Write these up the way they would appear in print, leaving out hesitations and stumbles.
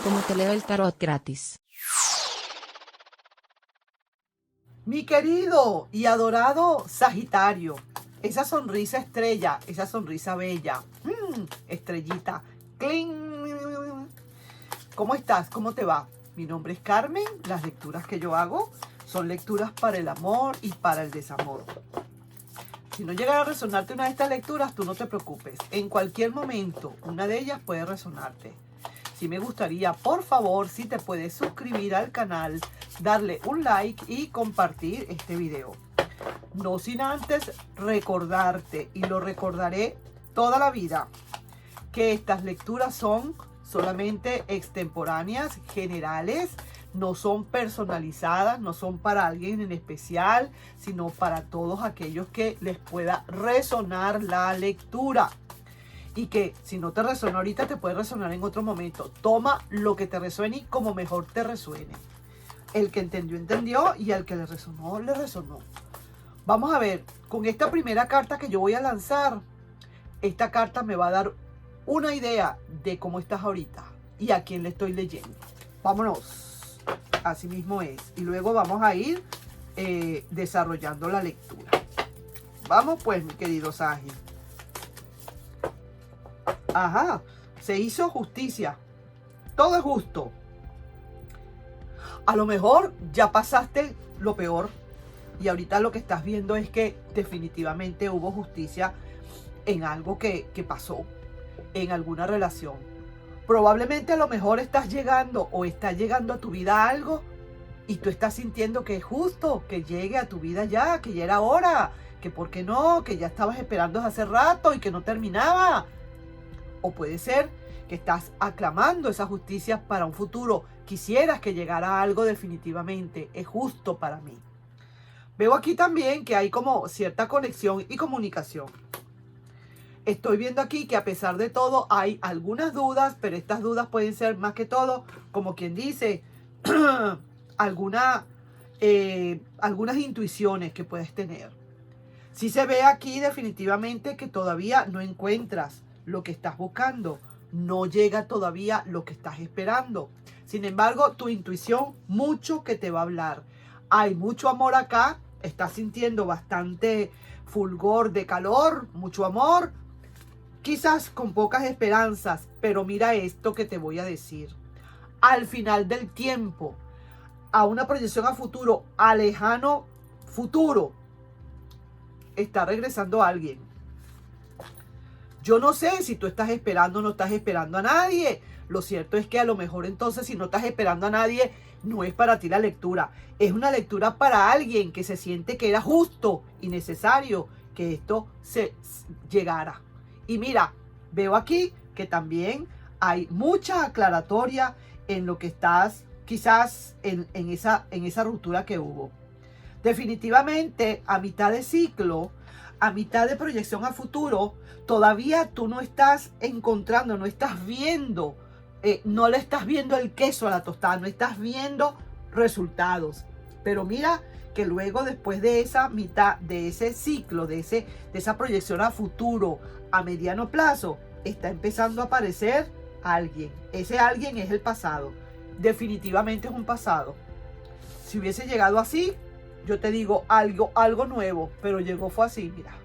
como te leo el tarot gratis. Mi querido y adorado Sagitario, esa sonrisa estrella, esa sonrisa bella, estrellita, ¡cling! ¿Cómo estás? ¿Cómo te va? Mi nombre es Carmen, las lecturas que yo hago son lecturas para el amor y para el desamor. Si no llega a resonarte una de estas lecturas, tú no te preocupes, en cualquier momento una de ellas puede resonarte. Sí me gustaría, por favor, si te puedes suscribir al canal, darle un like y compartir este video. No sin antes recordarte, y lo recordaré toda la vida, que estas lecturas son solamente extemporáneas, generales, no son personalizadas, no son para alguien en especial, sino para todos aquellos que les pueda resonar la lectura. Y que si no te resonó ahorita, te puede resonar en otro momento. Toma lo que te resuene y como mejor te resuene. El que entendió, entendió, y al que le resonó, le resonó. Vamos a ver, con esta primera carta que yo voy a lanzar, esta carta me va a dar una idea de cómo estás ahorita y a quién le estoy leyendo. Vámonos, así mismo es. Y luego vamos a ir desarrollando la lectura. Vamos pues, mi querido Sagi. Ajá, se hizo justicia. Todo es justo. A lo mejor ya pasaste lo peor y ahorita lo que estás viendo es que definitivamente hubo justicia en algo que pasó, en alguna relación. Probablemente a lo mejor estás llegando o está llegando a tu vida algo y tú estás sintiendo que es justo que llegue a tu vida ya, que ya era hora, que por qué no, que ya estabas esperando hace rato y que no terminaba. O puede ser que estás aclamando esa justicia para un futuro. Quisieras que llegara algo definitivamente. Es justo para mí. Veo aquí también que hay como cierta conexión y comunicación. Estoy viendo aquí que a pesar de todo hay algunas dudas, pero estas dudas pueden ser más que todo, como quien dice, algunas intuiciones que puedes tener. Sí se ve aquí definitivamente que todavía no encuentras lo que estás buscando, no llega todavía lo que estás esperando. Sin embargo, tu intuición mucho que te va a hablar. Hay mucho amor acá, estás sintiendo bastante fulgor de calor, mucho amor, quizás con pocas esperanzas, pero mira esto que te voy a decir. Al final del tiempo, a una proyección a futuro, a lejano futuro, está regresando alguien. Yo no sé si tú estás esperando o no estás esperando a nadie. Lo cierto es que a lo mejor entonces si no estás esperando a nadie, no es para ti la lectura. Es una lectura para alguien que se siente que era justo y necesario que esto se llegara. Y mira, veo aquí que también hay mucha aclaratoria en lo que estás quizás en esa ruptura que hubo. Definitivamente a mitad de ciclo, a mitad de proyección a futuro, todavía tú no estás encontrando, no estás viendo, no le estás viendo el queso a la tostada, no estás viendo resultados. Pero mira que luego, después de esa mitad, de ese ciclo, de esa proyección a futuro, a mediano plazo, está empezando a aparecer alguien. Ese alguien es el pasado. Definitivamente es un pasado. Si hubiese llegado así, yo te digo algo nuevo, pero llegó fue así, mira.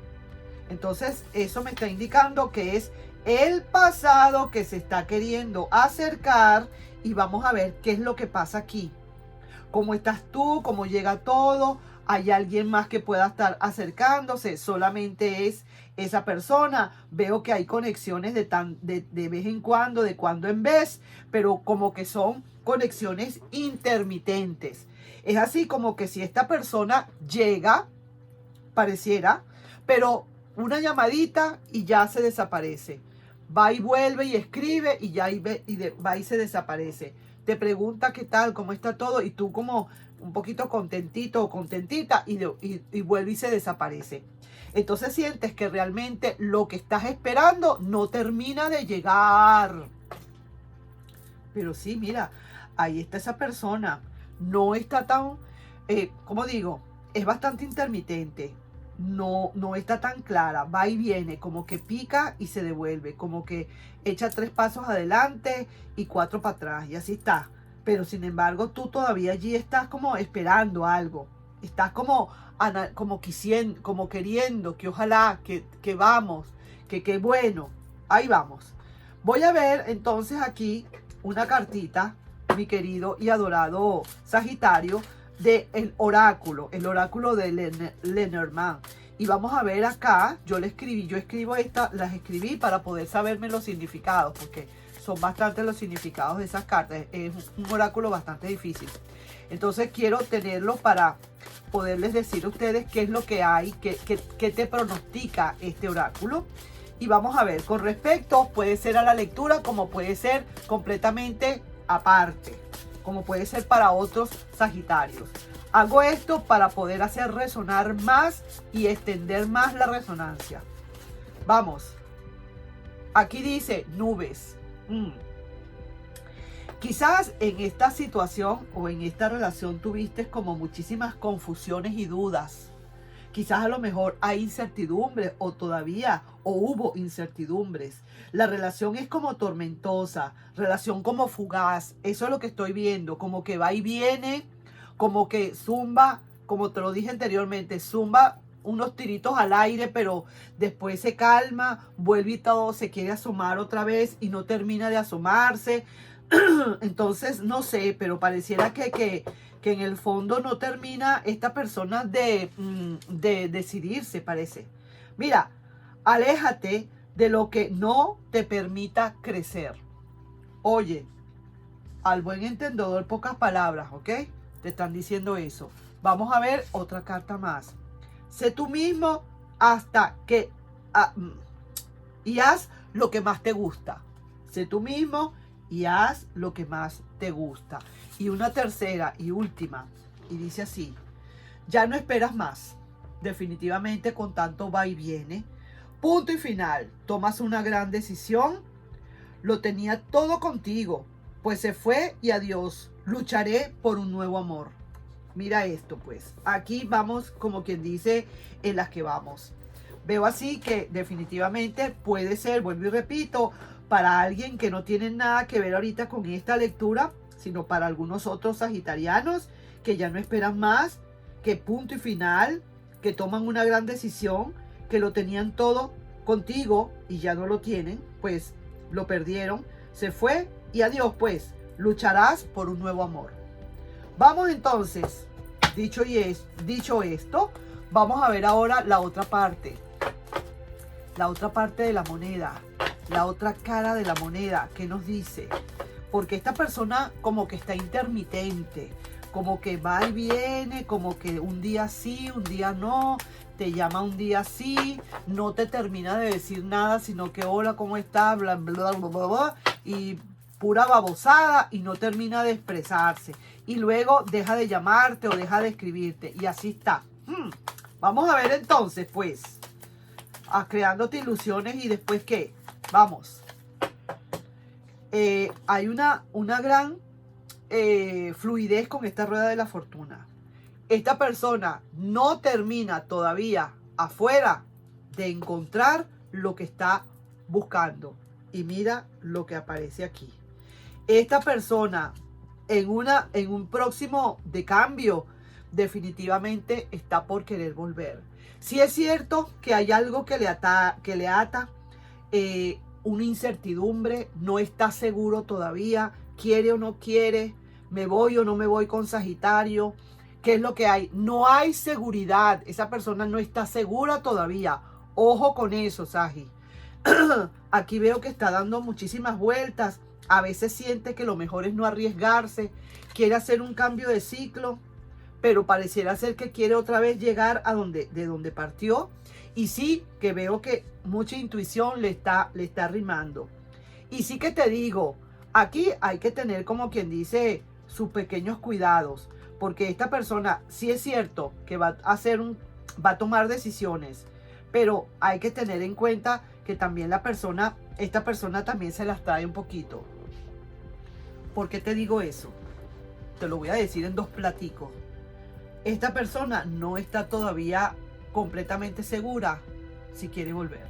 Entonces eso me está indicando que es el pasado que se está queriendo acercar y vamos a ver qué es lo que pasa aquí. ¿Cómo estás tú? ¿Cómo llega todo? ¿Hay alguien más que pueda estar acercándose? ¿Solamente es esa persona? Veo que hay conexiones de vez en cuando, de cuando en vez, pero como que son conexiones intermitentes. Es así como que si esta persona llega, pareciera, pero una llamadita y ya se desaparece. Va y vuelve y escribe y ya va y se desaparece. Te pregunta qué tal, cómo está todo y tú como un poquito contentito o contentita y vuelve y se desaparece. Entonces sientes que realmente lo que estás esperando no termina de llegar. Pero sí, mira, ahí está esa persona. No está tan, ¿cómo digo? Es bastante intermitente. no está tan clara, va y viene, como que pica y se devuelve, como que echa 3 pasos adelante y 4 para atrás, y así está. Pero sin embargo, tú todavía allí estás como esperando algo, estás como queriendo que ojalá, que vamos, que bueno, ahí vamos. Voy a ver entonces aquí una cartita, mi querido y adorado Sagitario, de el oráculo de Lenormand. Y vamos a ver acá, yo escribo las escribí para poder saberme los significados, porque son bastantes los significados de esas cartas. Es un oráculo bastante difícil. Entonces quiero tenerlo para poderles decir a ustedes qué es lo que hay, qué te pronostica este oráculo. Y vamos a ver, con respecto, puede ser a la lectura, como puede ser completamente aparte, como puede ser para otros Sagitarios. Hago esto para poder hacer resonar más y extender más la resonancia. Vamos. Aquí dice nubes. Quizás en esta situación o en esta relación tuviste como muchísimas confusiones y dudas. Quizás a lo mejor hay incertidumbre o hubo incertidumbres. La relación es como tormentosa, relación como fugaz. Eso es lo que estoy viendo, como que va y viene, como que zumba, como te lo dije anteriormente, zumba unos tiritos al aire, pero después se calma, vuelve y todo, se quiere asomar otra vez y no termina de asomarse. Entonces, no sé, pero pareciera que en el fondo no termina esta persona de decidirse, parece. Mira, aléjate de lo que no te permita crecer. Oye, al buen entendedor, pocas palabras, ¿ok? Te están diciendo eso. Vamos a ver otra carta más. Sé tú mismo y haz lo que más te gusta. Sé tú mismo y haz lo que más te gusta. Y una tercera y última, y dice así: ya no esperas más. Definitivamente con tanto va y viene. Punto y final. Tomas una gran decisión. Lo tenía todo contigo, pues se fue y adiós. Lucharé por un nuevo amor. Mira esto, pues. Aquí vamos, como quien dice, en las que vamos. Veo así que definitivamente puede ser, vuelvo y repito, para alguien que no tiene nada que ver ahorita con esta lectura, sino para algunos otros sagitarianos que ya no esperan más, que punto y final, que toman una gran decisión, que lo tenían todo contigo y ya no lo tienen, pues lo perdieron, se fue y adiós, pues lucharás por un nuevo amor. Vamos entonces, dicho esto, vamos a ver ahora la otra parte de la moneda, la otra cara de la moneda. ¿Qué nos dice? Porque esta persona como que está intermitente, como que va y viene, como que un día sí, un día no, te llama un día sí, no te termina de decir nada, sino que hola, ¿cómo estás? Bla, bla, bla, bla, bla, y pura babosada, y no termina de expresarse. Y luego deja de llamarte o deja de escribirte, y así está. Vamos a ver entonces, pues, creándote ilusiones y después ¿qué? Vamos. Hay una gran fluidez con esta rueda de la fortuna. Esta persona no termina todavía afuera de encontrar lo que está buscando. Y mira lo que aparece aquí. Esta persona en un próximo de cambio definitivamente está por querer volver. Sí es cierto que hay algo que le ata una incertidumbre, no está seguro todavía, quiere o no quiere, me voy o no me voy con Sagitario. ¿Qué es lo que hay? No hay seguridad, esa persona no está segura todavía. Ojo con eso, Sagi. Aquí veo que está dando muchísimas vueltas, a veces siente que lo mejor es no arriesgarse, quiere hacer un cambio de ciclo, pero pareciera ser que quiere otra vez llegar de donde partió. Y sí que veo que mucha intuición le está rimando. Y sí que te digo, aquí hay que tener, como quien dice, sus pequeños cuidados, porque esta persona sí es cierto que va a tomar decisiones, pero hay que tener en cuenta que también esta persona también se las trae un poquito. ¿Por qué te digo eso? Te lo voy a decir en dos platicos. Esta persona no está todavía completamente segura si quiere volver.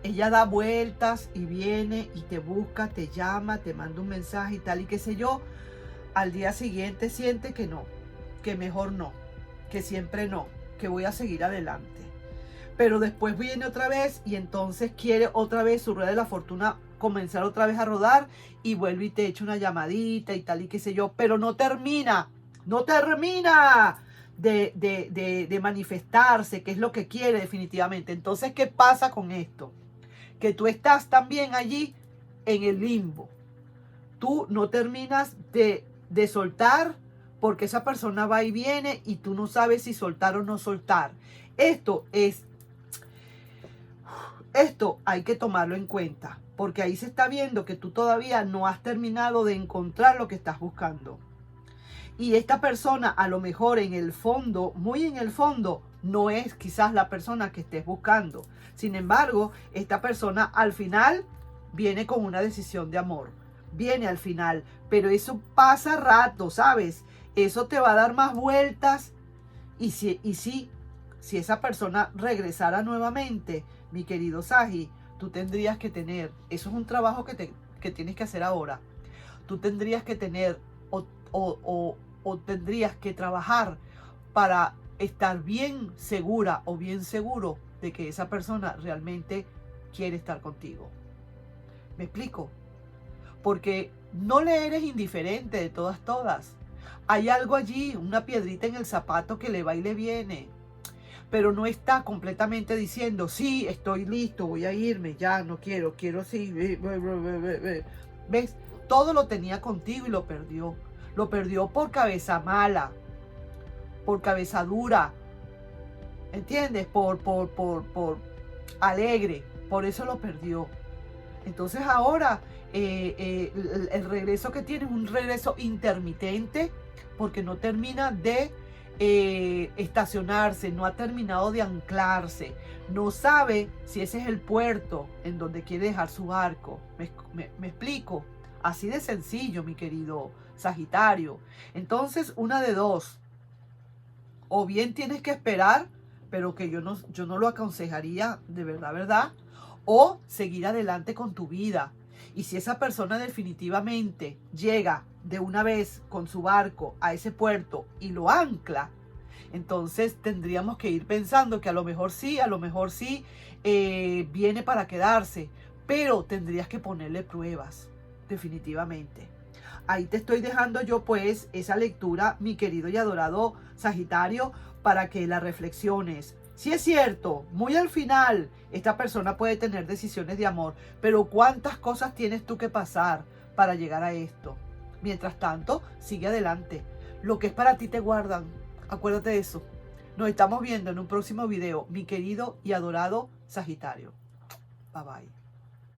Ella da vueltas y viene y te busca, te llama, te manda un mensaje y tal y qué sé yo. Al día siguiente siente que no, que mejor no, que siempre no, que voy a seguir adelante. Pero después viene otra vez y entonces quiere otra vez su rueda de la fortuna comenzar otra vez a rodar y vuelve y te echa una llamadita y tal y qué sé yo, pero no termina de manifestarse, que es lo que quiere definitivamente. Entonces, ¿qué pasa con esto? Que tú estás también allí en el limbo. Tú no terminas de soltar porque esa persona va y viene y tú no sabes si soltar o no soltar. Esto hay que tomarlo en cuenta, porque ahí se está viendo que tú todavía no has terminado de encontrar lo que estás buscando. Y esta persona a lo mejor en el fondo, muy en el fondo, no es quizás la persona que estés buscando. Sin embargo, esta persona al final viene con una decisión de amor. Viene al final, pero eso pasa rato, ¿sabes? Eso te va a dar más vueltas. Y si esa persona regresara nuevamente, mi querido Sagi, tú tendrías que tener, eso es un trabajo que tienes que hacer ahora. Tú tendrías que tener o tendrías que trabajar para estar bien segura o bien seguro de que esa persona realmente quiere estar contigo. ¿Me explico? Porque no le eres indiferente de todas. Hay algo allí, una piedrita en el zapato que le va y le viene. Pero no está completamente diciendo, sí, estoy listo, voy a irme, ya, no quiero sí. ¿Ves? Todo lo tenía contigo y lo perdió. Lo perdió por cabeza mala, por cabeza dura, ¿entiendes? Por alegre, por eso lo perdió. Entonces ahora el regreso que tiene es un regreso intermitente porque no termina de estacionarse, no ha terminado de anclarse, no sabe si ese es el puerto en donde quiere dejar su barco. ¿Me explico? Así de sencillo, mi querido Sagitario. Entonces, una de dos. O bien tienes que esperar, pero que yo no lo aconsejaría de verdad. O seguir adelante con tu vida. Y si esa persona definitivamente llega de una vez con su barco a ese puerto y lo ancla, entonces tendríamos que ir pensando que a lo mejor sí, viene para quedarse, pero tendrías que ponerle pruebas, definitivamente. Ahí te estoy dejando yo pues esa lectura, mi querido y adorado Sagitario, para que la reflexiones. Sí es cierto, muy al final esta persona puede tener decisiones de amor, pero ¿cuántas cosas tienes tú que pasar para llegar a esto? Mientras tanto, sigue adelante. Lo que es para ti te guardan. Acuérdate de eso. Nos estamos viendo en un próximo video, mi querido y adorado Sagitario. Bye bye.